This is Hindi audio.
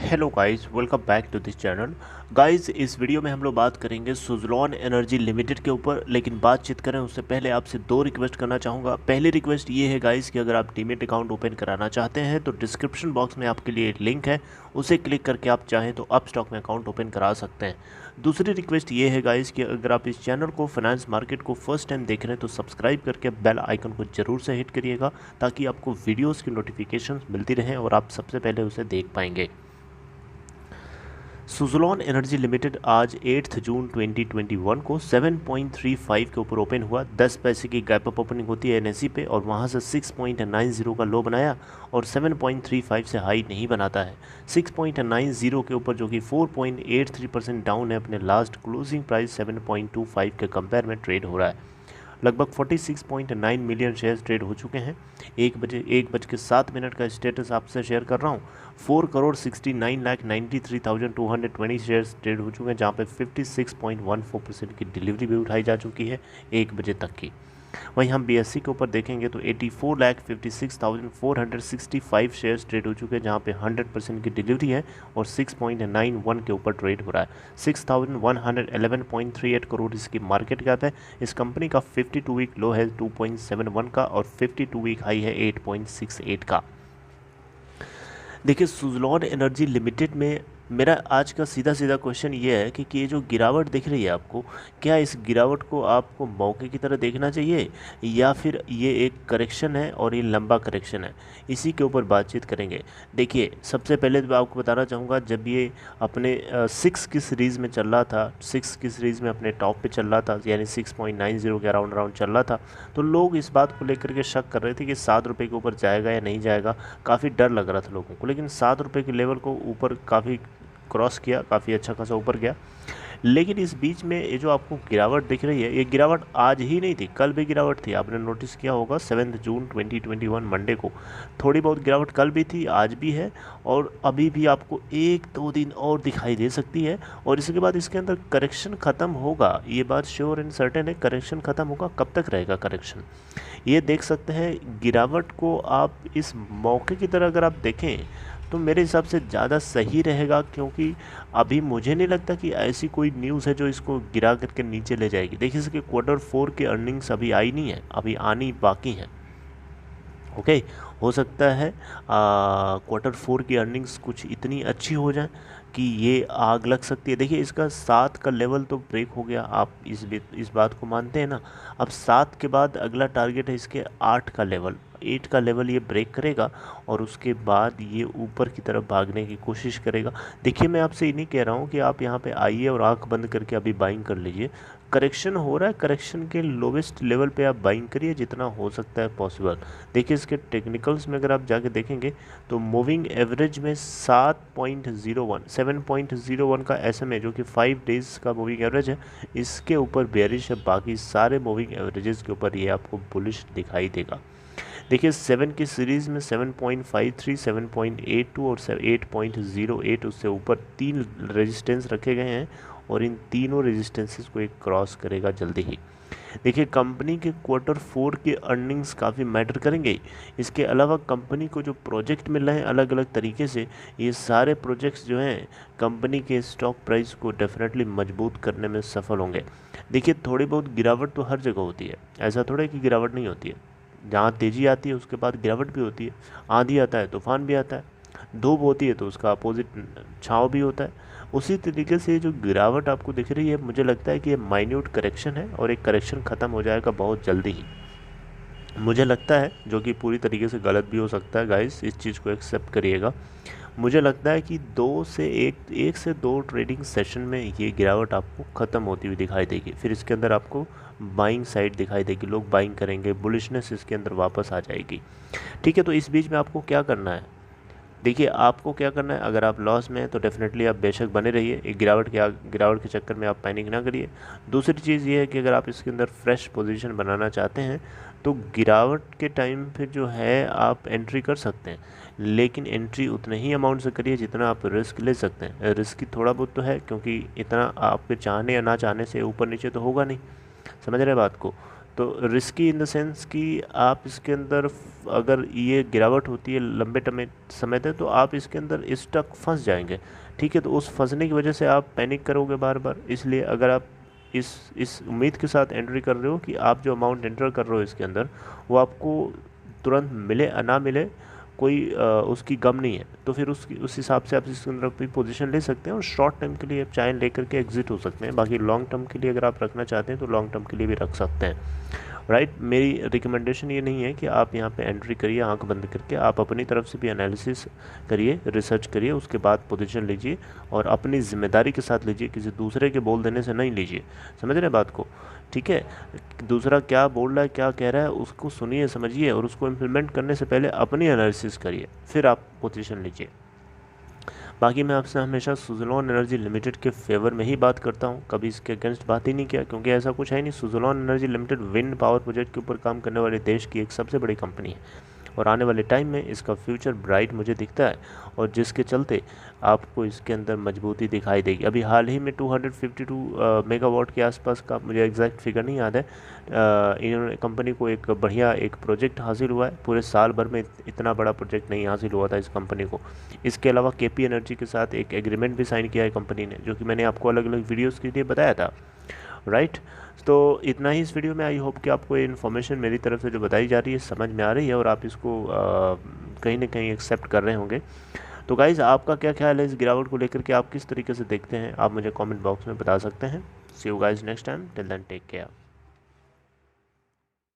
Hello guys, welcome back to this channel. Guys, इस वीडियो में हम लोग बात करेंगे सुज़लॉन एनर्जी लिमिटेड के ऊपर। लेकिन बातचीत करें उससे पहले आपसे दो रिक्वेस्ट करना चाहूँगा। पहली रिक्वेस्ट ये है गाइस कि अगर आप डीमैट अकाउंट ओपन कराना चाहते हैं तो डिस्क्रिप्शन बॉक्स में आपके लिए एक लिंक है, उसे क्लिक करके आप चाहें तो अपस्टॉक में अकाउंट ओपन करा सकते हैं। दूसरी रिक्वेस्ट ये है गाइस कि अगर आप इस चैनल को फाइनेंस मार्केट को फर्स्ट टाइम देख रहे हैं तो सब्सक्राइब करके बेल आइकन को जरूर से हिट करिएगा, ताकि आपको वीडियोज़ की नोटिफिकेशन मिलती रहें और आप सबसे पहले उसे देख पाएंगे। सुज़लॉन एनर्जी लिमिटेड आज 8 जून 2021 को 7.35 के ऊपर ओपन हुआ। 10 पैसे की गैप अप ओपनिंग होती है एनएसई पे और वहां से 6.90 का लो बनाया और 7.35 से हाई नहीं बनाता है। 6.90 के ऊपर, जो कि 4.83% डाउन है अपने लास्ट क्लोजिंग प्राइस 7.25 के कंपेयर में ट्रेड हो रहा है। लगभग 46.9 मिलियन शेयर्स ट्रेड हो चुके हैं। 1:07 का स्टेटस आपसे शेयर कर रहा हूँ। 4,69,93,220 शेयर्स ट्रेड हो चुके हैं, जहाँ पे 56.14% की डिलीवरी भी उठाई जा चुकी है 1 बजे तक की। वहीं हम बीएससी के ऊपर देखेंगे तो 84,56,465 शेयर्स ट्रेड हो चुके हैं, जहां पे 100% की डिलीवरी है और 6.91 के ऊपर ट्रेड हो रहा है। 6,111.38 करोड़ इसकी मार्केट कैप है। इस कंपनी का 52 वीक लो है 2.71 का और 52 वीक हाई है 8.68 का। देखिए, सुज़लॉन एनर्जी लिमिटेड में मेरा आज का सीधा सीधा क्वेश्चन ये है कि ये जो गिरावट दिख रही है आपको, क्या इस गिरावट को आपको मौके की तरह देखना चाहिए या फिर ये एक करेक्शन है और ये लंबा करेक्शन है? इसी के ऊपर बातचीत करेंगे। देखिए, सबसे पहले तो मैं आपको बताना चाहूँगा, जब ये अपने 6 की सीरीज़ में चल रहा था, 6 की सीरीज़ में अपने टॉप पे चल रहा था, यानी 6.90 के अराउंड चल रहा था, तो लोग इस बात को लेकर के शक कर रहे थे कि 7 रुपये के ऊपर जाएगा या नहीं जाएगा। काफ़ी डर लग रहा था लोगों को, लेकिन 7 रुपये के लेवल को ऊपर काफ़ी क्रॉस किया, काफ़ी अच्छा खासा ऊपर गया। लेकिन इस बीच में ये जो आपको गिरावट दिख रही है, ये गिरावट आज ही नहीं थी, कल भी गिरावट थी। आपने नोटिस किया होगा 7 जून 2021 मंडे को थोड़ी बहुत गिरावट कल भी थी, आज भी है और अभी भी आपको 1-2 दिन और दिखाई दे सकती है। और इसके बाद इसके अंदर करेक्शन ख़त्म होगा, ये बात श्योर एंड सर्टेन है। करेक्शन ख़त्म होगा, कब तक रहेगा करेक्शन ये देख सकते हैं। गिरावट को आप इस मौके की तरह अगर आप देखें तो मेरे हिसाब से ज़्यादा सही रहेगा, क्योंकि अभी मुझे नहीं लगता कि ऐसी कोई न्यूज़ है जो इसको गिरा करके नीचे ले जाएगी। देखिए, इसके Q4 के अर्निंग्स अभी आई नहीं है, अभी आनी बाकी हैं। ओके, हो सकता है Q4 की अर्निंग्स कुछ इतनी अच्छी हो जाए कि ये आग लग सकती है। देखिए, इसका 7 का लेवल तो ब्रेक हो गया, आप इस बात को मानते हैं ना। अब 7 के बाद अगला टारगेट है इसके 8 का लेवल। 8 का लेवल ये ब्रेक करेगा और उसके बाद ये ऊपर की तरफ भागने की कोशिश करेगा। देखिए, मैं आपसे ये नहीं कह रहा हूँ कि आप यहाँ पे आइए और आंख बंद करके अभी बाइंग कर लीजिए। करेक्शन हो रहा है, करेक्शन के लोवेस्ट लेवल पे आप बाइंग करिए जितना हो सकता है पॉसिबल। देखिए, इसके टेक्निकल्स में अगर आप जाके देखेंगे तो मूविंग एवरेज में 7.01 का SMA, जो कि 5 डेज़ का मूविंग एवरेज है, इसके ऊपर बेयरिश है। बाकी सारे मूविंग एवरेजेस के ऊपर ये आपको बुलिश दिखाई देगा। देखिए, 7 की सीरीज़ में 7.53, 7.82 और 8.08, उससे ऊपर 3 रेजिस्टेंस रखे गए हैं और इन तीनों रेजिस्टेंसेस को एक क्रॉस करेगा जल्दी ही। देखिए, कंपनी के Q4 के अर्निंग्स काफ़ी मैटर करेंगे। इसके अलावा कंपनी को जो प्रोजेक्ट मिल रहे हैं अलग अलग तरीके से, ये सारे प्रोजेक्ट्स जो हैं कंपनी के स्टॉक प्राइस को डेफिनेटली मजबूत करने में सफल होंगे। देखिए, थोड़ी बहुत गिरावट तो हर जगह होती है, ऐसा थोड़ा है कि गिरावट नहीं होती है। जहाँ तेज़ी आती है उसके बाद गिरावट भी होती है, आंधी आता है, तूफान भी आता है, धूप होती है तो उसका अपोजिट छाँव भी होता है। उसी तरीके से जो गिरावट आपको दिख रही है, मुझे लगता है कि ये माइन्यूट करेक्शन है और एक करेक्शन ख़त्म हो जाएगा बहुत जल्दी ही, मुझे लगता है, जो कि पूरी तरीके से गलत भी हो सकता है। गाइस, इस चीज़ को एक्सेप्ट करिएगा। मुझे लगता है कि 2 से 1 से 2 ट्रेडिंग सेशन में ये गिरावट आपको ख़त्म होती हुई दिखाई देगी। फिर इसके अंदर आपको बाइंग साइड दिखाई देगी, लोग बाइंग करेंगे, बुलिशनेस इसके अंदर वापस आ जाएगी। ठीक है, तो इस बीच में आपको क्या करना है? देखिए, आपको क्या करना है, अगर आप लॉस में हैं तो डेफिनेटली आप बेशक बने रहिए, एक गिरावट के चक्कर में आप पैनिक ना करिए। दूसरी चीज़ ये है कि अगर आप इसके अंदर फ्रेश पोजीशन बनाना चाहते हैं तो गिरावट के टाइम पे जो है आप एंट्री कर सकते हैं, लेकिन एंट्री उतने ही अमाउंट से करिए जितना आप रिस्क ले सकते हैं। रिस्क थोड़ा बहुत तो है, क्योंकि इतना आपके चाहने या ना चाहने से ऊपर नीचे तो होगा नहीं, समझ रहे हैं बात को। तो रिस्की इन द सेंस कि आप इसके अंदर अगर ये गिरावट होती है लंबे समय तक तो आप इसके अंदर स्टक फंस जाएंगे, ठीक है। तो उस फंसने की वजह से आप पैनिक करोगे बार बार। इसलिए अगर आप इस उम्मीद के साथ एंट्री कर रहे हो कि आप जो अमाउंट एंटर कर रहे हो इसके अंदर वो आपको तुरंत मिले ना मिले कोई उसकी गम नहीं है, तो फिर उस हिसाब से आप इसके अंदर अपनी पोजीशन ले सकते हैं और शॉर्ट टर्म के लिए आप चाहे लेकर के एग्जिट हो सकते हैं। बाकी लॉन्ग टर्म के लिए अगर आप रखना चाहते हैं तो लॉन्ग टर्म के लिए भी रख सकते हैं, राइट। मेरी रिकमेंडेशन ये नहीं है कि आप यहाँ पे एंट्री करिए आंख बंद करके, आप अपनी तरफ से भी एनालिसिस करिए, रिसर्च करिए, उसके बाद पोजीशन लीजिए और अपनी जिम्मेदारी के साथ लीजिए, किसी दूसरे के बोल देने से नहीं लीजिए, समझ रहे हैं बात को, ठीक है। दूसरा क्या बोल रहा है क्या कह रहा है उसको सुनिए समझिए और उसको इम्प्लीमेंट करने से पहले अपनी एनालिसिस करिए, फिर आप पोजीशन लीजिए। बाकी मैं आपसे हमेशा सुज़लोन एनर्जी लिमिटेड के फेवर में ही बात करता हूँ, कभी इसके अगेंस्ट बात ही नहीं किया, क्योंकि ऐसा कुछ है नहीं। Suzlon energy limited wind power project के ऊपर काम करने वाले देश की एक सबसे बड़ी कंपनी है और आने वाले टाइम में इसका फ्यूचर ब्राइट मुझे दिखता है और जिसके चलते आपको इसके अंदर मजबूती दिखाई देगी। अभी हाल ही में 252 मेगावाट के आसपास का, मुझे एग्जैक्ट फिगर नहीं याद है, इन्होंने कंपनी को एक बढ़िया एक प्रोजेक्ट हासिल हुआ है। पूरे साल भर में इतना बड़ा प्रोजेक्ट नहीं हासिल हुआ था इस कंपनी को। इसके अलावा केपी एनर्जी के साथ एक एग्रीमेंट भी साइन किया है कंपनी ने, जो कि मैंने आपको अलग अलग वीडियोज़ के लिए बताया था, राइट। तो इतना ही इस वीडियो में। आई होप कि आपको ये इन्फॉर्मेशन मेरी तरफ से जो बताई जा रही है समझ में आ रही है और आप इसको कहीं ना कहीं एक्सेप्ट कर रहे होंगे। तो गाइज़ आपका क्या ख्याल है इस गिरावट को लेकर के, आप किस तरीके से देखते हैं, आप मुझे कमेंट बॉक्स में बता सकते हैं। See you guys next time, till then take care.